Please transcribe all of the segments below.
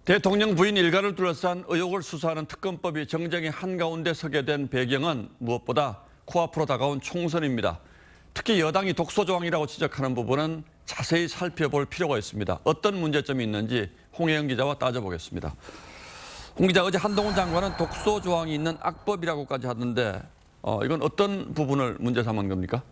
대통령 부인 일가를 둘러싼 의혹을 수사하는 특검법이 정쟁의 한가운데 서게 된 배경은 무엇보다 코앞으로 다가온 총선입니다. 특히 여당이 독소 조항이라고 지적하는 부분은 자세히 살펴볼 필요가 있습니다. 어떤 문제점이 있는지 홍혜영 기자와 따져보겠습니다. 홍 기자, 어제 한동훈 장관은 독소 조항이 있는 악법이라고까지 하던데 이건 어떤 부분을 문제 삼은 겁니까?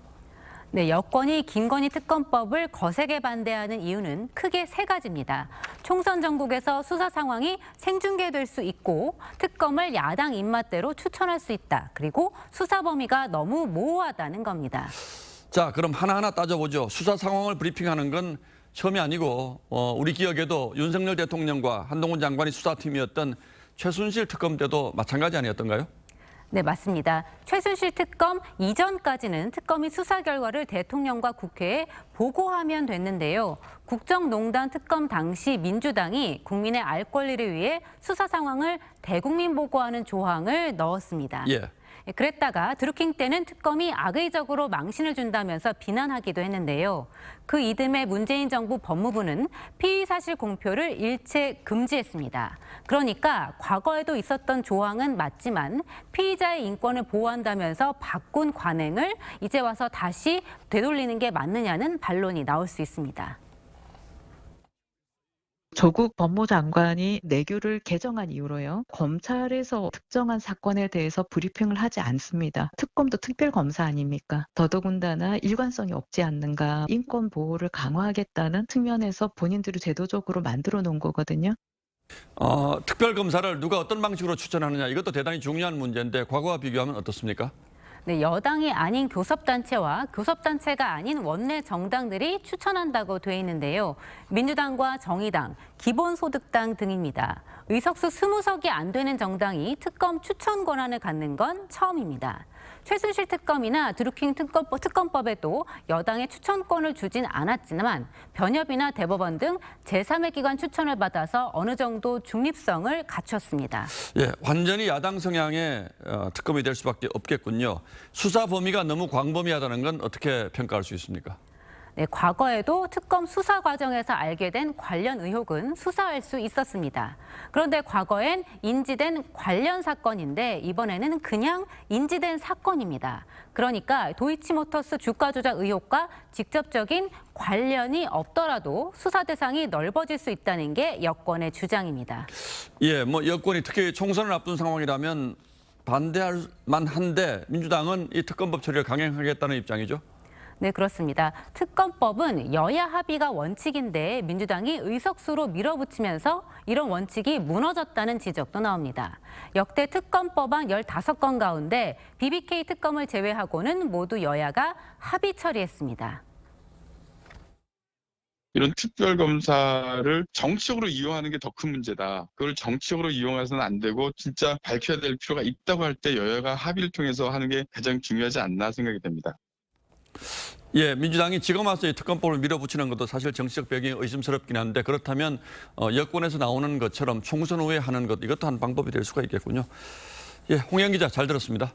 네, 여권이 김건희 특검법을 거세게 반대하는 이유는 크게 세 가지입니다. 총선 전국에서 수사 상황이 생중계될 수 있고 특검을 야당 입맛대로 추천할 수 있다. 그리고 수사 범위가 너무 모호하다는 겁니다. 자, 그럼 하나하나 따져보죠. 수사 상황을 브리핑하는 건 처음이 아니고 우리 기억에도 윤석열 대통령과 한동훈 장관이 수사팀이었던 최순실 특검 때도 마찬가지 아니었던가요? 네, 맞습니다. 최순실 특검 이전까지는 특검이 수사 결과를 대통령과 국회에 보고하면 됐는데요. 국정농단 특검 당시 민주당이 국민의 알 권리를 위해 수사 상황을 대국민 보고하는 조항을 넣었습니다. 예. 그랬다가 드루킹 때는 특검이 악의적으로 망신을 준다면서 비난하기도 했는데요. 그 이듬해 문재인 정부 법무부는 피의 사실 공표를 일체 금지했습니다. 그러니까 과거에도 있었던 조항은 맞지만 피의자의 인권을 보호한다면서 바꾼 관행을 이제 와서 다시 되돌리는 게 맞느냐는 반론이 나올 수 있습니다. 조국 법무장관이 내규를 개정한 이후로요. 검찰에서 특정한 사건에 대해서 브리핑을 하지 않습니다. 특검도 특별검사 아닙니까? 더더군다나 일관성이 없지 않는가. 인권 보호를 강화하겠다는 측면에서 본인들이 제도적으로 만들어 놓은 거거든요. 특별검사를 누가 어떤 방식으로 추천하느냐 이것도 대단히 중요한 문제인데 과거와 비교하면 어떻습니까? 네, 여당이 아닌 교섭단체와 교섭단체가 아닌 원내 정당들이 추천한다고 돼 있는데요. 민주당과 정의당, 기본소득당 등입니다. 의석수 20석이 안 되는 정당이 특검 추천 권한을 갖는 건 처음입니다. 최순실 특검이나 드루킹 특검법에도 여당의 추천권을 주진 않았지만 변협이나 대법원 등 제3의 기관 추천을 받아서 어느 정도 중립성을 갖췄습니다. 예, 완전히 야당 성향의 특검이 될 수밖에 없겠군요. 수사 범위가 너무 광범위하다는 건 어떻게 평가할 수 있습니까? 네, 과거에도 특검 수사 과정에서 알게 된 관련 의혹은 수사할 수 있었습니다. 그런데 과거엔 인지된 관련 사건인데 이번에는 그냥 인지된 사건입니다. 그러니까 도이치모터스 주가 조작 의혹과 직접적인 관련이 없더라도 수사 대상이 넓어질 수 있다는 게 여권의 주장입니다. 예, 여권이 특히 총선을 앞둔 상황이라면 반대할 만한데 민주당은 이 특검법 처리를 강행하겠다는 입장이죠? 네, 그렇습니다. 특검법은 여야 합의가 원칙인데 민주당이 의석수로 밀어붙이면서 이런 원칙이 무너졌다는 지적도 나옵니다. 역대 특검법안 15건 가운데 BBK 특검을 제외하고는 모두 여야가 합의 처리했습니다. 이런 특별검사를 정치적으로 이용하는 게 더 큰 문제다. 그걸 정치적으로 이용해서는 안 되고 진짜 밝혀야 될 필요가 있다고 할 때 여야가 합의를 통해서 하는 게 가장 중요하지 않나 생각이 됩니다. 예, 민주당이 지금 와서 이 특검법을 밀어붙이는 것도 사실 정치적 배경이 의심스럽긴 한데 그렇다면 여권에서 나오는 것처럼 총선 후에 하는 것 이것도 한 방법이 될 수가 있겠군요. 예, 홍영 기자 잘 들었습니다.